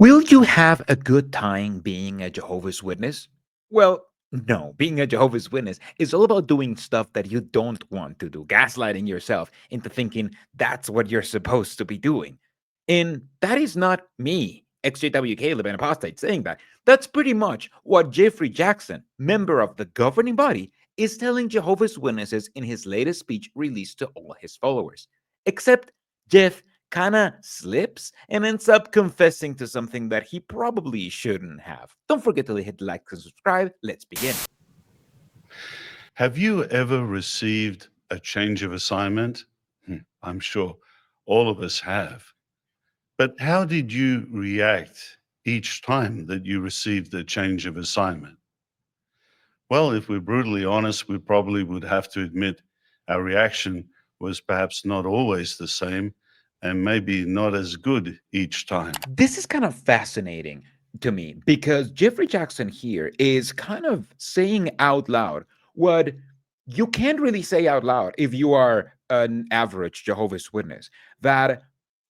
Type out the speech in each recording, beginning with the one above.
Will you have a good time being a Jehovah's Witness? Well, no. Being a Jehovah's Witness is all about doing stuff that you don't want to do, gaslighting yourself into thinking that's what you're supposed to be doing. And that is not me, XJW Caleb and Apostate, saying that. That's pretty much what Geoffrey Jackson, member of the governing body, is telling Jehovah's Witnesses in his latest speech released to all his followers. Except Jeff kind of slips and ends up confessing to something that he probably shouldn't have. Don't forget to hit like and subscribe. Let's begin. Have you ever received a change of assignment? I'm sure all of us have. But how did you react each time that you received a change of assignment? Well, if we're brutally honest, we probably would have to admit our reaction was perhaps not always the same and maybe not as good each time. This is kind of fascinating to me because Jeffrey Jackson here is kind of saying out loud what you can't really say out loud if you are an average Jehovah's Witness, that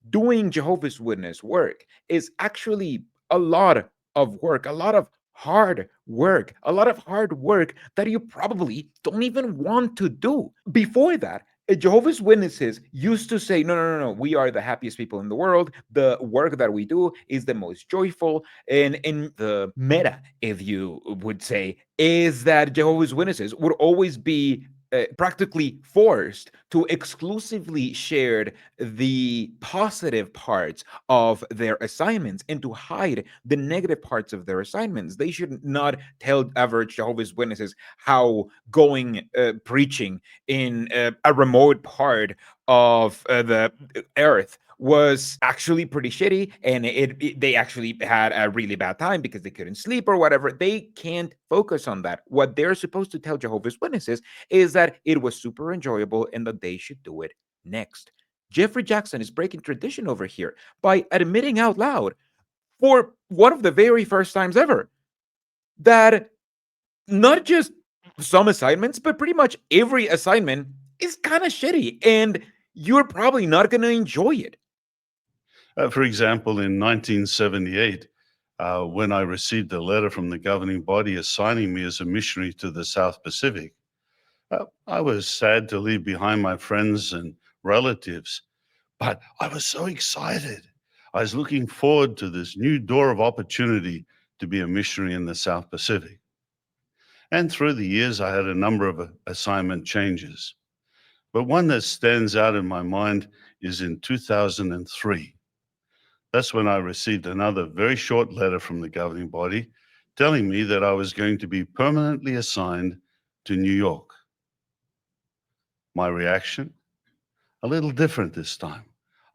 doing Jehovah's Witness work is actually a lot of work, a lot of hard work, a lot of hard work that you probably don't even want to do. Before that, Jehovah's Witnesses used to say, no, no, no, no, we are the happiest people in the world. The work that we do is the most joyful. And in the meta, if you would say, is that Jehovah's Witnesses would always be practically forced to exclusively share the positive parts of their assignments and to hide the negative parts of their assignments. They should not tell average Jehovah's Witnesses how going preaching in a remote part of the earth was actually pretty shitty, and they actually had a really bad time because they couldn't sleep or whatever. They can't focus on that. What they're supposed to tell Jehovah's Witnesses is that it was super enjoyable and that they should do it next. Geoffrey Jackson is breaking tradition over here by admitting out loud for one of the very first times ever that not just some assignments, but pretty much every assignment is kind of shitty and you're probably not going to enjoy it. For example, in 1978, when I received a letter from the governing body assigning me as a missionary to the South Pacific, I was sad to leave behind my friends and relatives, but I was so excited. I was looking forward to this new door of opportunity to be a missionary in the South Pacific. And through the years, I had a number of assignment changes. But one that stands out in my mind is in 2003. That's when I received another very short letter from the governing body telling me that I was going to be permanently assigned to New York. My reaction? A little different this time.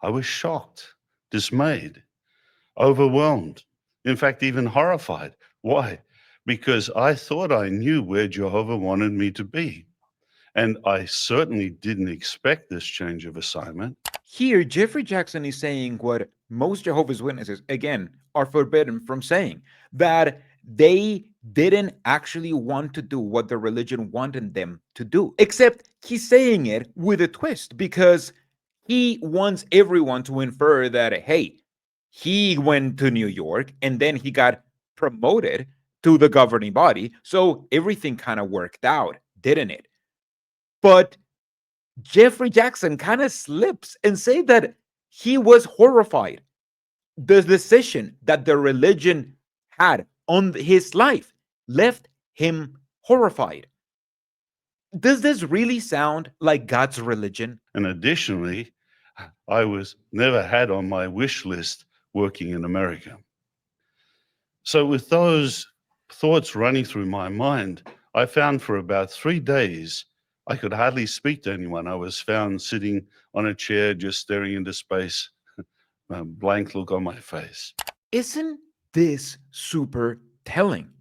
I was shocked, dismayed, overwhelmed, in fact, even horrified. Why? Because I thought I knew where Jehovah wanted me to be. And I certainly didn't expect this change of assignment. Here, Jeffrey Jackson is saying what most Jehovah's Witnesses, again, are forbidden from saying, that they didn't actually want to do what the religion wanted them to do. Except he's saying it with a twist because he wants everyone to infer that, hey, he went to New York and then he got promoted to the governing body. So everything kind of worked out, didn't it? But Jeffrey Jackson kind of slips and say that he was horrified. The decision that the religion had on his life left him horrified. Does this really sound like God's religion? And additionally, I was never had on my wish list working in America. So, with those thoughts running through my mind, I found for about 3 days I could hardly speak to anyone. I was found sitting on a chair, just staring into space, a blank look on my face. Isn't this super telling?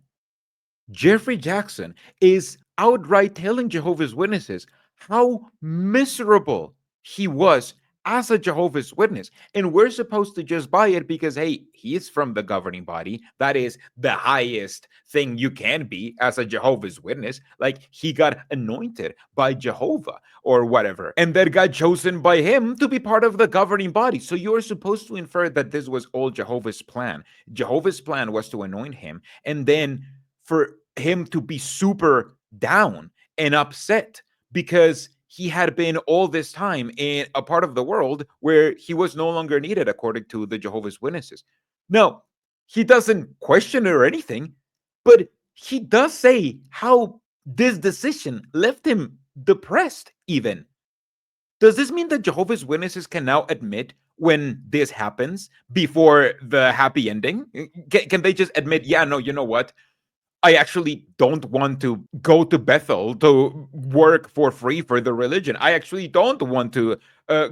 Jeffrey Jackson is outright telling Jehovah's Witnesses how miserable he was as a Jehovah's Witness. And we're supposed to just buy it because, hey, he's from the governing body. That is the highest thing you can be as a Jehovah's Witness. Like, he got anointed by Jehovah or whatever, and then got chosen by him to be part of the governing body. So you are supposed to infer that this was all Jehovah's plan. Jehovah's plan was to anoint him, and then for him to be super down and upset because he had been all this time in a part of the world where he was no longer needed, according to the Jehovah's Witnesses. No, he doesn't question it or anything, but he does say how this decision left him depressed, even. Does this mean that Jehovah's Witnesses can now admit when this happens before the happy ending? Can they just admit, yeah, no, you know what? I actually don't want to go to Bethel to work for free for the religion. I actually don't want to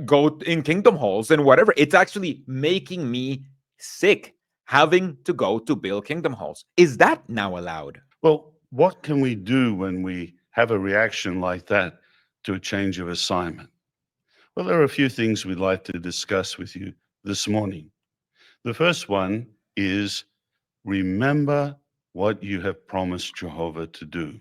go in kingdom halls and whatever. It's actually making me sick having to go to build kingdom halls. Is that now allowed? Well, what can we do when we have a reaction like that to a change of assignment? Well, there are a few things we'd like to discuss with you this morning. The first one is remember what you have promised Jehovah to do.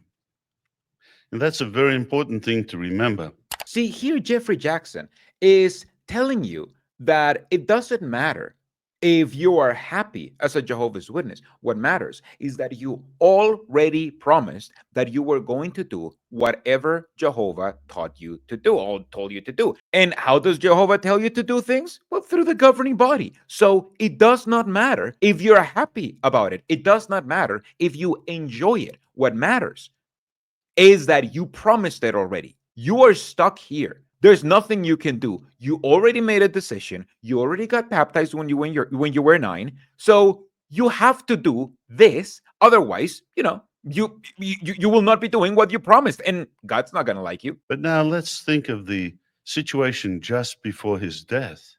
And that's a very important thing to remember. See, here Geoffrey Jackson is telling you that it doesn't matter if you are happy as a Jehovah's Witness. What matters is that you already promised that you were going to do whatever Jehovah taught you to do, or told you to do. And how does Jehovah tell you to do things? Well, through the governing body. So it does not matter if you're happy about it. It does not matter if you enjoy it. What matters is that you promised it already. You are stuck here. There's nothing you can do. You already made a decision. You already got baptized when you were 9. So you have to do this. Otherwise, you will not be doing what you promised, and God's not going to like you. But now let's think of the situation just before his death.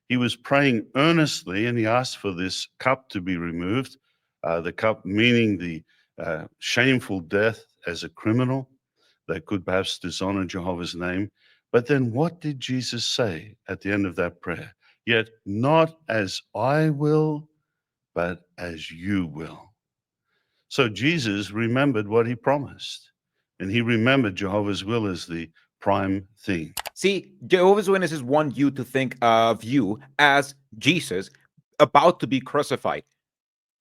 He was praying earnestly, and he asked for this cup to be removed. The cup meaning the shameful death as a criminal that could perhaps dishonor Jehovah's name. But then what did Jesus say at the end of that prayer? Yet not as I will, but as you will. So Jesus remembered what he promised, and he remembered Jehovah's will as the prime thing. See, Jehovah's Witnesses want you to think of you as Jesus about to be crucified.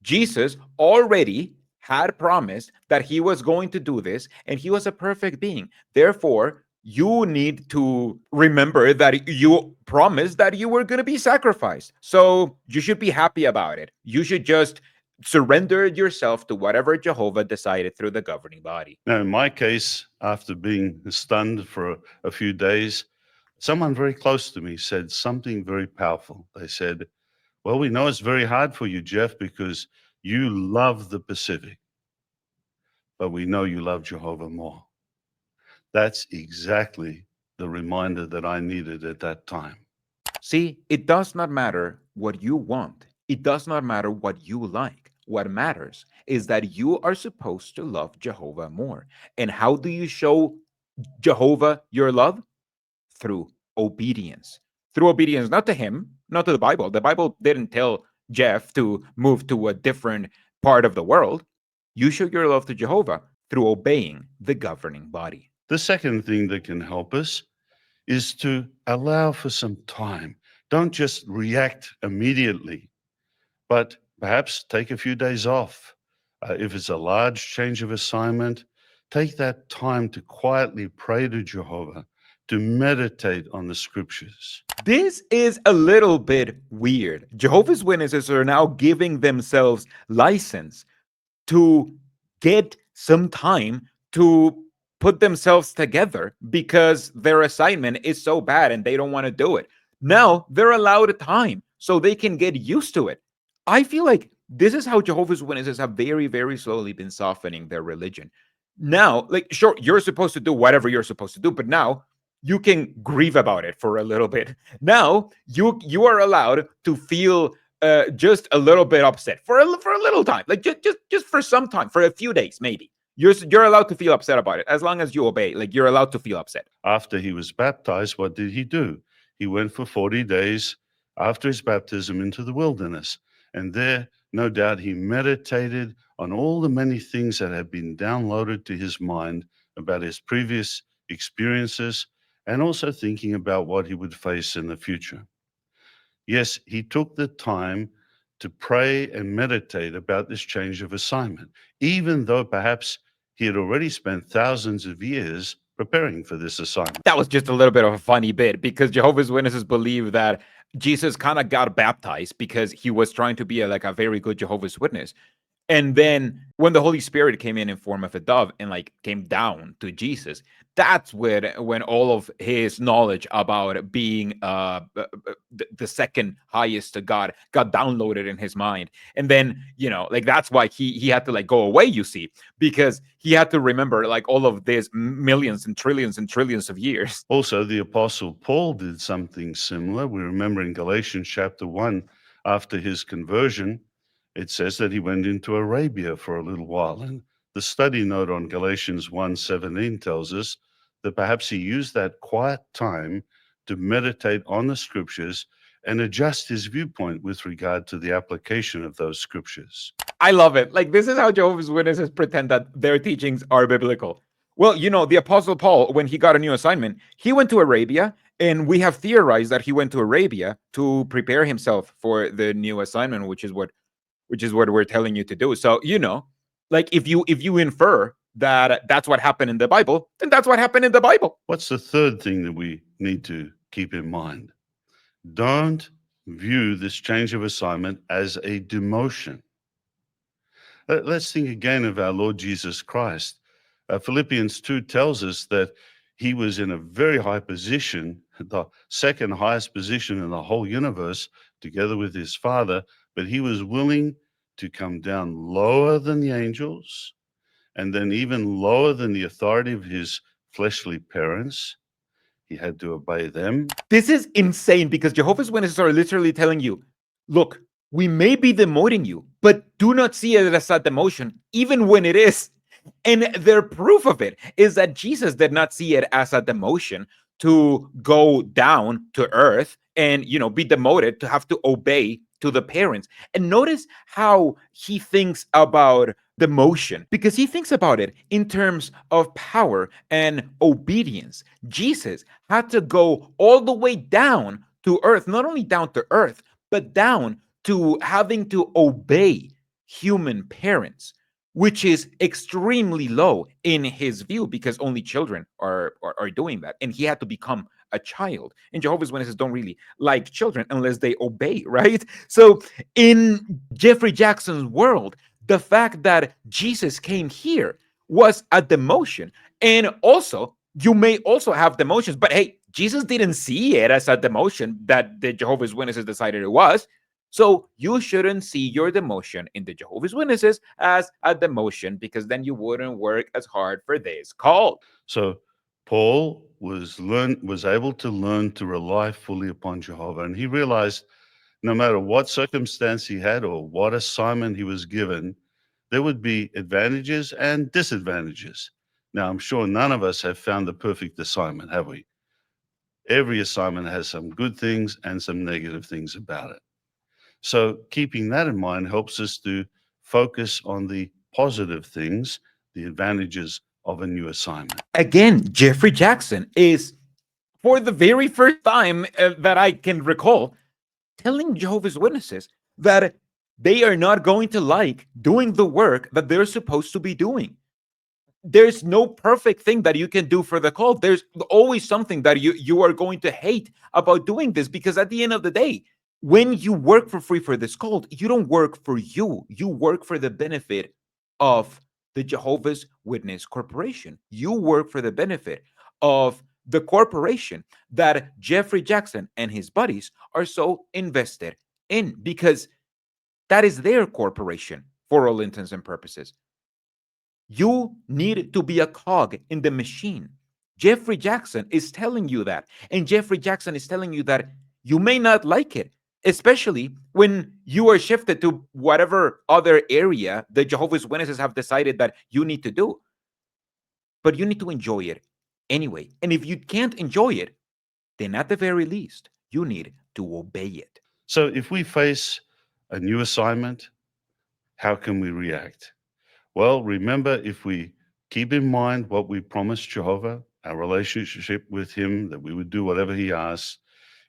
Jesus already had promised that he was going to do this, and he was a perfect being. Therefore, you need to remember that you promised that you were going to be sacrificed. So you should be happy about it. You should just surrender yourself to whatever Jehovah decided through the governing body. Now, in my case, after being stunned for a few days, someone very close to me said something very powerful. They said, well, we know it's very hard for you, Geoff, because you love the Pacific, but we know you love Jehovah more. That's exactly the reminder that I needed at that time. See, it does not matter what you want. It does not matter what you like. What matters is that you are supposed to love Jehovah more. And how do you show Jehovah your love? Through obedience. Through obedience, not to him, not to the Bible. The Bible didn't tell Geoff to move to a different part of the world. You show your love to Jehovah through obeying the governing body. The second thing that can help us is to allow for some time. Don't just react immediately, but perhaps take a few days off. If it's a large change of assignment, take that time to quietly pray to Jehovah, to meditate on the scriptures. This is a little bit weird. Jehovah's Witnesses are now giving themselves license to get some time to put themselves together because their assignment is so bad and they don't want to do it. Now they're allowed time so they can get used to it. I feel like this is how Jehovah's Witnesses have very, very slowly been softening their religion. Now, like, sure, you're supposed to do whatever you're supposed to do, but now you can grieve about it for a little bit. Now you are allowed to feel just a little bit upset for a little time, like just for some time, for a few days maybe. You're allowed to feel upset about it as long as you obey. Like, you're allowed to feel upset. After he was baptized, what did he do? he went for 40 days after his baptism into the wilderness. And there, no doubt, he meditated on all the many things that had been downloaded to his mind about his previous experiences and also thinking about what he would face in the future. Yes, he took the time to pray and meditate about this change of assignment, even though perhaps he had already spent thousands of years preparing for this assignment. That was just a little bit of a funny bit because Jehovah's Witnesses believe that Jesus kind of got baptized because he was trying to be like a very good Jehovah's Witness. And then when the Holy Spirit came in form of a dove and like came down to Jesus, that's when all of his knowledge about being the second highest to God got downloaded in his mind. And then, like that's why he had to like go away, you see, because he had to remember like all of this millions and trillions of years. Also, the Apostle Paul did something similar. We remember in Galatians chapter 1, after his conversion, it says that he went into Arabia for a little while. And the study note on Galatians 1:17 tells us that perhaps he used that quiet time to meditate on the scriptures and adjust his viewpoint with regard to the application of those scriptures. I love it. Like, this is how Jehovah's Witnesses pretend that their teachings are biblical. Well, the Apostle Paul, when he got a new assignment, he went to Arabia, and we have theorized that he went to Arabia to prepare himself for the new assignment, which is what we're telling you to do. So, like if you infer that that's what happened in the Bible, then that's what happened in the Bible. What's the third thing that we need to keep in mind? Don't view this change of assignment as a demotion. Let's think again of our Lord Jesus Christ. Philippians 2 tells us that he was in a very high position, the second highest position in the whole universe, together with his Father, but he was willing to come down lower than the angels and then even lower than the authority of his fleshly parents. He had to obey them. This is insane because Jehovah's Witnesses are literally telling you, look, we may be demoting you, but do not see it as a demotion, even when it is. And their proof of it is that Jesus did not see it as a demotion to go down to earth and, be demoted, to have to obey to the parents. And notice how he thinks about demotion, because he thinks about it in terms of power and obedience. Jesus had to go all the way down to earth, not only down to earth, but down to having to obey human parents, which is extremely low in his view because only children are doing that. And he had to become a child. And Jehovah's Witnesses don't really like children unless they obey, right? So in Geoffrey Jackson's world, the fact that Jesus came here was a demotion. And also, you may also have demotions, but hey, Jesus didn't see it as a demotion that the Jehovah's Witnesses decided it was. So you shouldn't see your demotion in the Jehovah's Witnesses as a demotion, because then you wouldn't work as hard for this call. So Paul was able to learn to rely fully upon Jehovah, and he realized no matter what circumstance he had or what assignment he was given, there would be advantages and disadvantages. Now, I'm sure none of us have found the perfect assignment, have we? Every assignment has some good things and some negative things about it. So keeping that in mind helps us to focus on the positive things, the advantages of a new assignment. Again, Geoffrey Jackson is, for the very first time that I can recall, telling Jehovah's Witnesses that they are not going to like doing the work that they're supposed to be doing. There's no perfect thing that you can do for the cult. There's always something that you are going to hate about doing this, because at the end of the day, when you work for free for this cult, you don't work for you. You work for the benefit of the Jehovah's Witness Corporation. You work for the benefit of the corporation that Geoffrey Jackson and his buddies are so invested in, because that is their corporation for all intents and purposes. You need to be a cog in the machine. Geoffrey Jackson is telling you that. And Geoffrey Jackson is telling you that you may not like it, especially when you are shifted to whatever other area the Jehovah's Witnesses have decided that you need to do. But you need to enjoy it anyway. And if you can't enjoy it, then at the very least, you need to obey it. So if we face a new assignment, how can we react? Well, remember, if we keep in mind what we promised Jehovah, our relationship with Him, that we would do whatever He asks,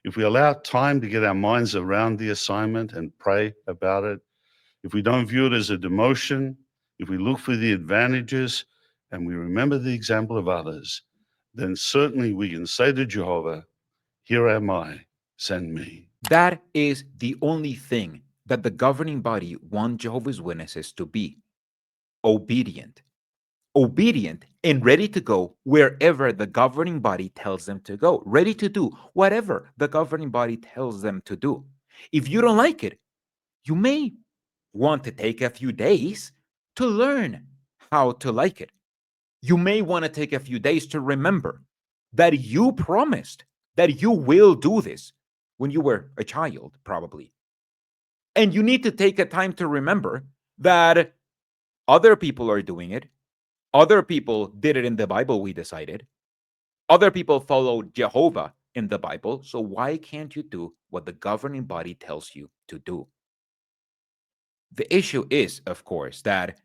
if we allow time to get our minds around the assignment and pray about it, if we don't view it as a demotion, if we look for the advantages and we remember the example of others, then certainly we can say to Jehovah, "Here am I, send me." That is the only thing that the governing body want Jehovah's Witnesses to be: obedient. Obedient and ready to go wherever the governing body tells them to go, ready to do whatever the governing body tells them to do. If you don't like it, you may want to take a few days to learn how to like it. You may want to take a few days to remember that you promised that you will do this when you were a child, probably. And you need to take a time to remember that other people are doing it. Other people did it in the Bible, we decided. Other people followed Jehovah in the Bible. So why can't you do what the governing body tells you to do? The issue is, of course, that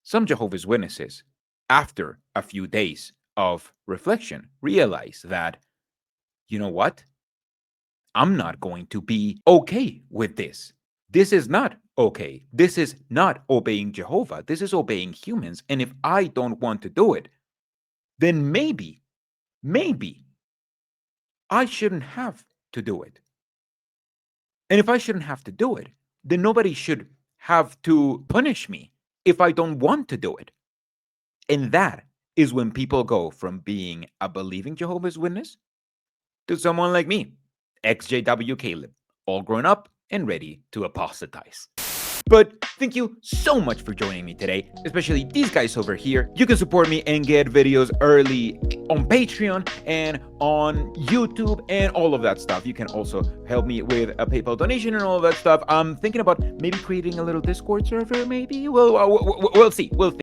some Jehovah's Witnesses, after a few days of reflection, realize that, you know what? I'm not going to be okay with this. This is not okay. This is not obeying Jehovah. This is obeying humans. And if I don't want to do it, then maybe I shouldn't have to do it. And if I shouldn't have to do it, then nobody should have to punish me if I don't want to do it. And that is when people go from being a believing Jehovah's Witness to someone like me, XJW Caleb, all grown up and ready to apostatize. But thank you so much for joining me today, especially these guys over here. You can support me and get videos early on Patreon and on YouTube and all of that stuff. You can also help me with a PayPal donation and all of that stuff. I'm thinking about maybe creating a little Discord server, maybe. We'll see. We'll see.